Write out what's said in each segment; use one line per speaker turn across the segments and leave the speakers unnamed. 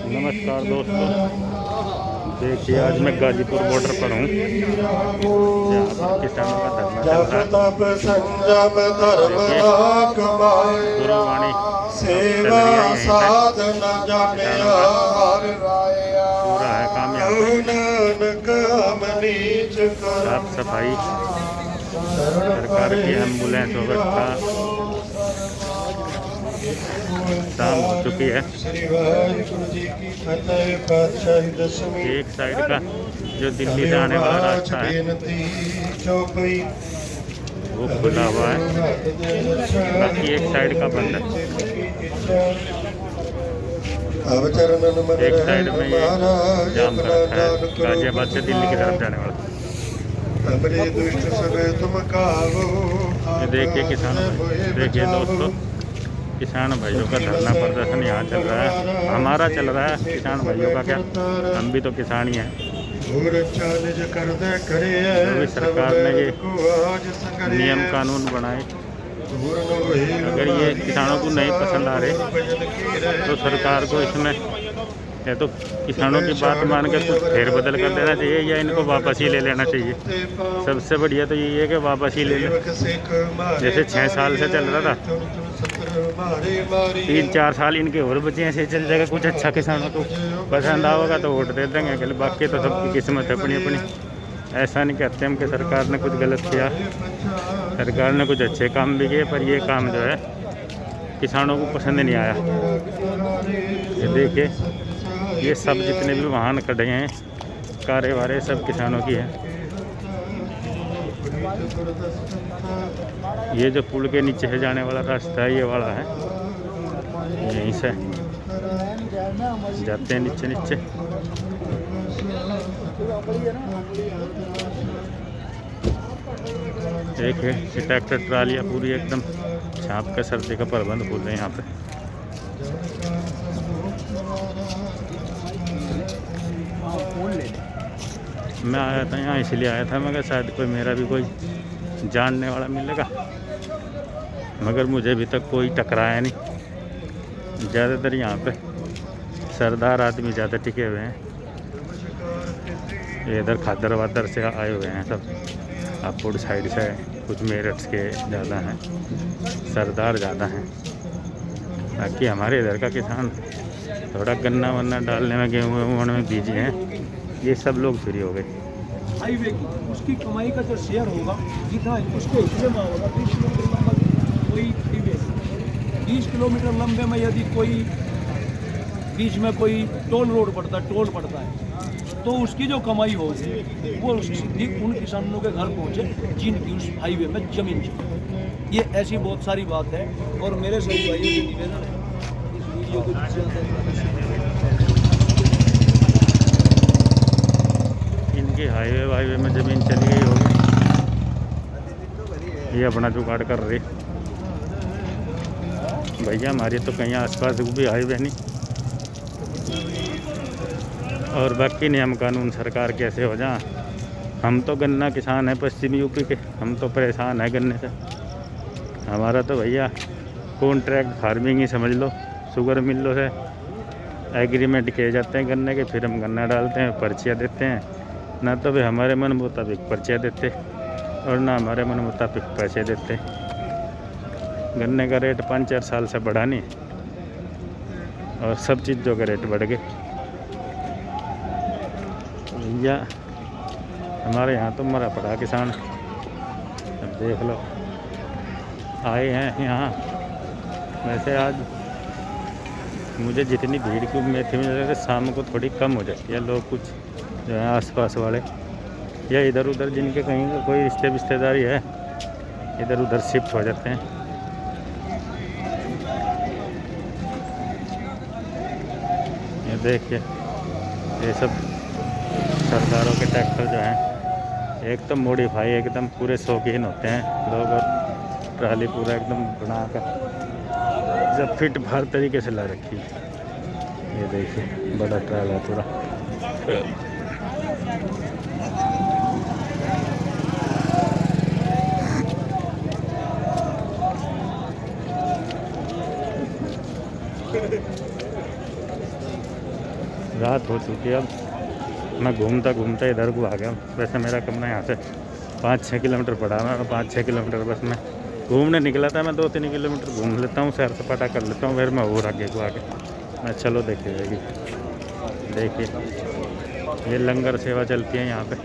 नमस्कार दोस्तों, देखिए आज मैं गाजीपुर बॉर्डर पर हूँ। यहाँ पर किसानों का धरना चल रहा है। गुरुवाणी चल रही है यहीं पे। किसानों का पूरा है काम यहाँ पे। साफ सफाई, सरकार की एम्बुलेंस व्यवस्था शाम हो चुकी है। एक साइड का जो दिल्ली से आने वाला रास्ता है वो खुला हुआ है, बाकी एक साइड का बंद है। एक साइड में ये जाम कर रखा है, गाजियाबाद से दिल्ली की तरफ जाने वाला। ये देखिए किसानों, देखिए दोस्तों, किसान भाइयों का धरना प्रदर्शन यहाँ चल रहा है। हमारा चल रहा है, किसान भाइयों का क्या, हम भी तो किसान ही हैं। अभी सरकार ने ये नियम कानून बनाए, अगर ये किसानों को नहीं पसंद आ रहे तो सरकार को इसमें या तो किसानों की बात मान कर कुछ फेरबदल कर देना चाहिए या इनको वापस ही ले लेना चाहिए। सबसे बढ़िया तो यही है कि वापस ही ले लें। जैसे 6 साल से चल रहा था, 3-4 साल इनके और बचे ऐसे चल जाएगा। कुछ अच्छा किसानों को पसंद आएगा तो वोट दे देंगे, बाकी तो सबकी किस्मत है अपनी अपनी। ऐसा नहीं कहते हम कि सरकार ने कुछ गलत किया, सरकार ने कुछ अच्छे काम भी किए, पर ये काम जो है किसानों को पसंद नहीं आया। ये देखिए, ये सब जितने भी वाहन खड़े हैं, कारें वारे सब किसानों की हैं। ये जो पुल के नीचे से जाने वाला रास्ता है, ये वाला है, यहीं से जाते हैं नीचे नीचे। एक है ट्रैक्टर ट्रालियाँ पूरी एकदम छाप के सर्दी का प्रबंध खोल रहे हैं यहाँ पे। मैं आया था यहाँ, इसलिए आया था, मगर शायद कोई मेरा भी कोई जानने वाला मिलेगा, मगर मुझे अभी तक कोई टकराया नहीं। ज़्यादातर यहाँ पे सरदार आदमी ज़्यादा टिके हुए हैं। ये इधर खादर वादर से आए हुए हैं सब, हापुड़ साइड से, कुछ मेरठ के ज़्यादा हैं, सरदार ज़्यादा हैं। बाकी हमारे इधर का किसान थोड़ा गन्ना वन्ना डालने में, गेहूँ वेहूँ में बिजी हैं। ये सब लोग फ्री हो गए।
हाईवे की उसकी कमाई का जो शेयर होगा जितना उसके हिस्से में होगा। 20 किलोमीटर लंबा कोई हाईवे, 20 किलोमीटर लंबे में यदि कोई बीच में कोई टोल रोड पड़ता है, टोल पड़ता है, तो उसकी जो कमाई होगी वो सीधी उन किसानों के घर पहुँचे जिनकी उस हाईवे में जमीन चाहिए। ये ऐसी बहुत सारी बात है। और मेरे सभी भाइयों से निवेदन है, इस वीडियो को
इनकी हाईवे में ज़मीन चली गई होगी, ये अपना जुगाड़ कर रही। भैया हमारी तो कहीं आसपास भी हाईवे नहीं, और बाकी नियम कानून सरकार कैसे हो जाए। हम तो गन्ना किसान हैं पश्चिमी यूपी के, हम तो परेशान हैं गन्ने से। हमारा तो भैया कॉन्ट्रैक्ट फार्मिंग ही समझ लो, शुगर मिलों से एग्रीमेंट किए जाते हैं गन्ने के, फिर हम गन्ना डालते हैं, पर्चियाँ देते हैं। ना तो वे हमारे मन मुताबिक पर्चियाँ देते और ना हमारे मन मुताबिक पैसे देते। गन्ने का रेट 5-4 साल से बढ़ा नहीं, और सब चीज़ों के रेट बढ़ गए। भैया हमारे यहाँ तो मरा पड़ा किसान। अब देख लो, आए हैं यहाँ। वैसे आज मुझे जितनी भीड़ की उम्मीद थी, मुझे शाम को थोड़ी कम हो जाती है। लोग कुछ जो है आसपास वाले या इधर उधर जिनके कहीं कोई रिश्तेदारी है, इधर उधर शिफ्ट हो जाते हैं। ये देखिए, ये सब सरकारों के ट्रैक्टर जो हैं, एक तो मॉडिफाई एकदम पूरे शौकीन होते हैं लोग, और ट्राली पूरा एकदम बनाकर जब फिट भार तरीके से ला रखी है। ये देखिए बड़ा ट्राला है पूरा। रात हो चुकी है। अब मैं घूमता घूमता इधर को आ गया। वैसे मेरा कमरा यहाँ से 5-6 किलोमीटर पड़ा है। मैं 5-6 किलोमीटर बस मैं घूमने निकला था। मैं 2-3 किलोमीटर घूम लेता हूँ, सैर सपाटा कर लेता हूँ, फिर मैं और आगे को आके मैं चलो देखिए जाएगी। देखिए ये लंगर सेवा चलती है यहाँ पे,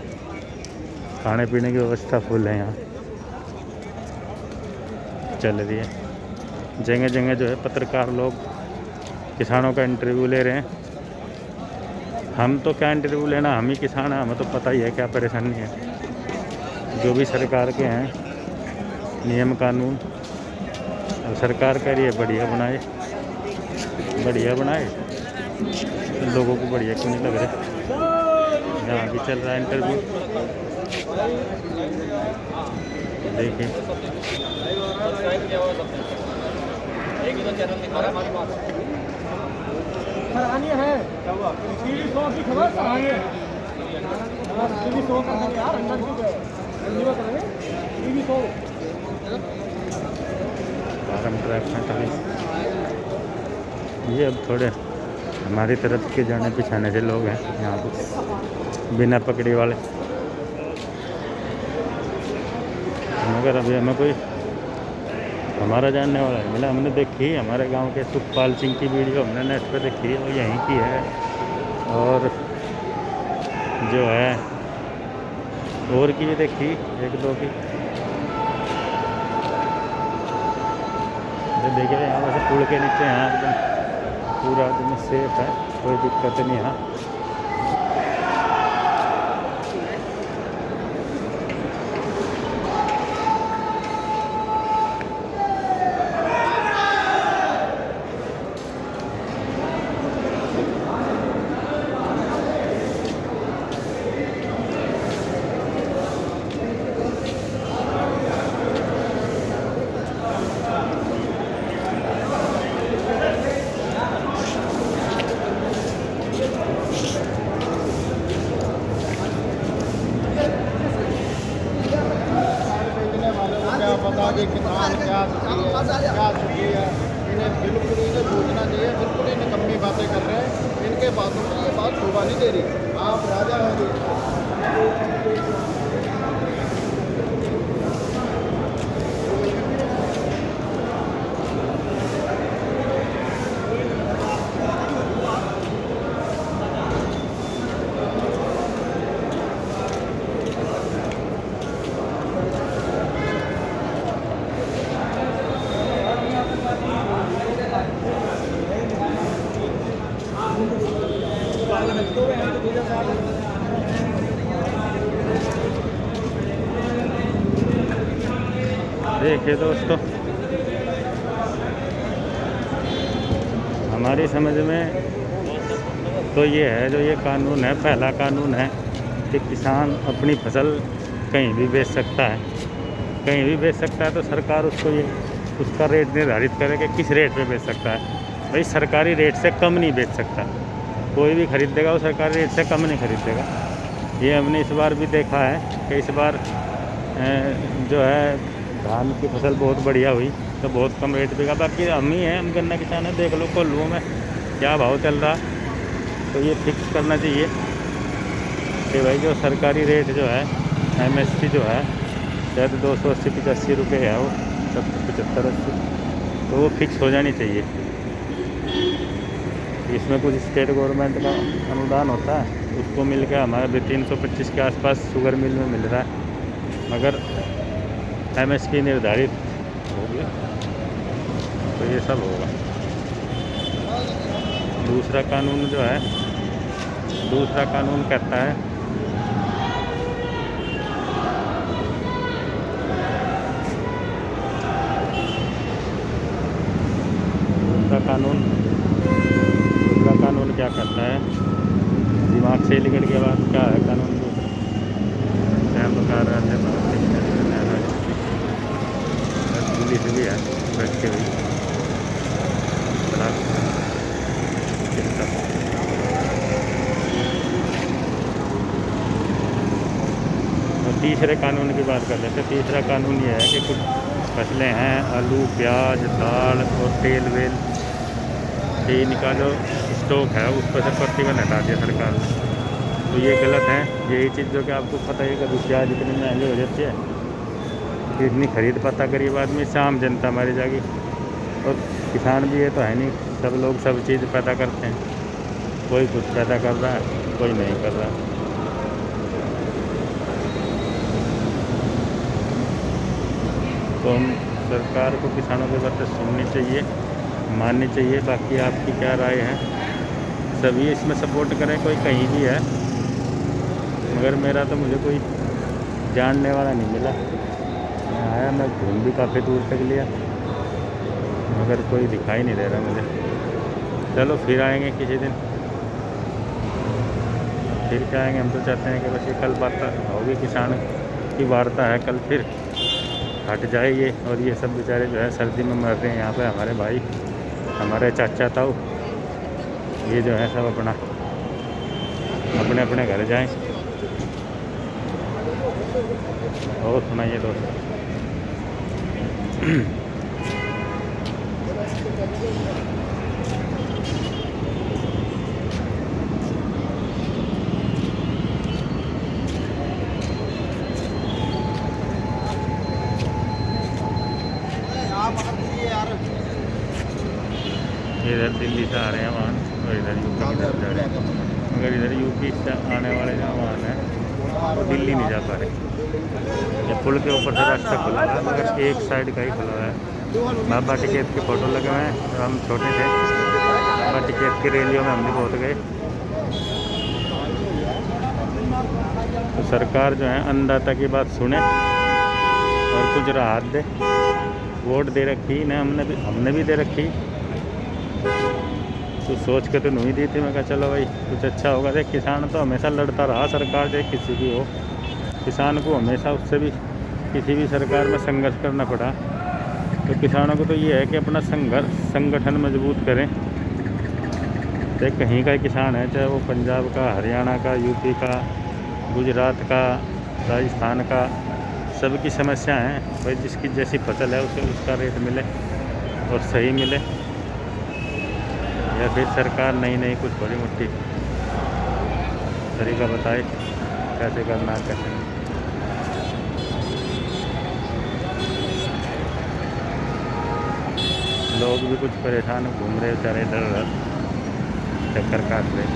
खाने पीने की व्यवस्था फुल है यहाँ चल रही है। जगह जगह जो है पत्रकार लोग किसानों का इंटरव्यू ले रहे हैं। हम तो क्या इंटरव्यू लेना, हम ही किसान हैं, हमें तो पता ही है क्या परेशानी है। जो भी सरकार के हैं नियम कानून, अब सरकार कह रही है बढ़िया बनाए, बढ़िया बनाए, लोगों को बढ़िया क्यों नहीं लग रहा। यहाँ भी चल रहा है इंटरव्यू, देखिए।
सराहनीय है टीवी 100 की खबर, सराहनीय टीवी 100 का यार अंदर क्यों गए टीवी 100
ये अब थोड़े हमारी तरफ के जाने पिछाने से लोग हैं यहाँ पे बिना पकड़ी वाले, मगर अभी हमें कोई हमारा जानने वाला नहीं मिला। हमने देखी हमारे गांव के सुखपाल सिंह की वीडियो हमने नेट पे देखी, वो यहीं की है। और जो है और की भी देखी, 1-2 की। देखिए यहाँ वैसे पुल के नीचे यहाँ एकदम पूरा आदमी सेफ है, कोई दिक्कत नहीं यहाँ।
पता कि किसान क्या चुकी है, इन्हें बिल्कुल इन्हें सोचना चाहिए। बिल्कुल इन्हें कमी बातें कर रहे हैं, इनके बातों में ये बात शोभा नहीं दे रही। आप राजा हैं।
देखिए दोस्तों, हमारी समझ में तो ये है, जो ये कानून है, पहला कानून है कि किसान अपनी फसल कहीं भी बेच सकता है। कहीं भी बेच सकता है तो सरकार उसको ये उसका रेट निर्धारित करे कि किस रेट पे बेच सकता है। भाई सरकारी रेट से कम नहीं बेच सकता, कोई भी खरीदेगा वो सरकारी रेट से कम नहीं खरीदेगा। ये हमने इस बार भी देखा है कि इस बार जो है धान की फसल बहुत बढ़िया हुई तो बहुत कम रेट बिका। बाकी हम ही हैं, हम गन्ना किसान हैं। देख लो कोल्लुओं में क्या भाव चल रहा, तो ये फिक्स करना चाहिए कि भाई जो सरकारी रेट जो है MSP जो है शायद 280-85 रुपये है, वो 75-80, तो वो फिक्स हो जानी चाहिए। इसमें कुछ स्टेट गवर्नमेंट का अनुदान होता है, उसको मिल के हमारे भी 325 के आसपास शुगर मिल में मिल रहा है, मगर MSP निर्धारित होगी तो ये सब होगा। दूसरा कानून जो है, दूसरा कानून कहता है दूसरा कानून क्या कहता है, दिमाग से निकल के बाद क्या है कानून दूसरा, बता रहे थे पुलिस भी है बैठ के भी और तीसरे कानून की बात कर लेते हैं। तीसरा कानून ये है कि कुछ फसलें हैं, आलू, प्याज, दाल और तेल वेल, चीनी का जो स्टॉक है उस पर से प्रतिबंध हटा दिया सरकार ने। तो ये गलत है। यही चीज़ जो कि आपको पता है कभी प्याज इतनी महंगी हो जाती है कि इतनी खरीद पाता गरीब आदमी, से आम जनता मारी जाएगी। और किसान भी ये तो है नहीं, सब लोग सब चीज़ पैदा करते हैं, कोई कुछ पैदा कर रहा है, कोई नहीं कर रहा। तो हम सरकार को किसानों की बातें सुननी चाहिए, माननी चाहिए। बाकी आपकी क्या राय है? सभी इसमें सपोर्ट करें, कोई कहीं भी है, मगर मेरा तो मुझे कोई जानने वाला नहीं मिला। मैं आया, मैं घूम भी काफ़ी दूर तक लिया, मगर कोई दिखाई नहीं दे रहा मुझे। चलो फिर आएंगे किसी दिन, फिर क्या आएंगे। हम तो चाहते हैं कि बस ये कल बात होगी, किसान की वार्ता है, कल फिर हट जाए ये। और ये सब बेचारे जो है सर्दी में मर रहे हैं यहाँ पे, हमारे भाई, हमारे चाचा ताऊ, ये जो है सब अपने अपने घर जाएं। और सुनाइए दोस्त। इधर दिल्ली से आ रहे हैं वाहन और इधर यूपी की तरफ जा रहे हैं, मगर इधर यूपी से आने वाले जो वाहन हैं वो दिल्ली नहीं जा पा रहे। ये पुल के ऊपर से रास्ता खुला हुआ है, मगर एक साइड का ही खुला हुआ है। बाबा टिकैत के फ़ोटो लगे हुए हैं। जब हम छोटे थे बाबा टिकैत की रैलियों में हम भी पहुँच गए। तो सरकार जो है अन्नदाता की बात सुने और कुछ राहत दे। वोट दे रखी ना हमने भी दे रखी, तो सोच के तो नहीं दी थी। मैं कहा चलो भाई कुछ अच्छा होगा। देख, किसान तो हमेशा लड़ता रहा, सरकार चाहे किसी भी हो, किसान को हमेशा उससे भी किसी भी सरकार में संघर्ष करना पड़ा। तो किसानों को तो ये है कि अपना संगठन मजबूत करें। चाहे कहीं का किसान है, चाहे वो पंजाब का, हरियाणा का, यूपी का, गुजरात का, राजस्थान का, सबकी समस्या है भाई, जिसकी जैसी फसल है उसे उसका रेट मिले और सही मिले। या फिर सरकार नई कुछ बड़ी मोटी तरीका बताए कैसे करना है, कैसे नहीं। लोग भी कुछ परेशान घूम रहे बेचारे, इधर उधर चक्कर काट रहे।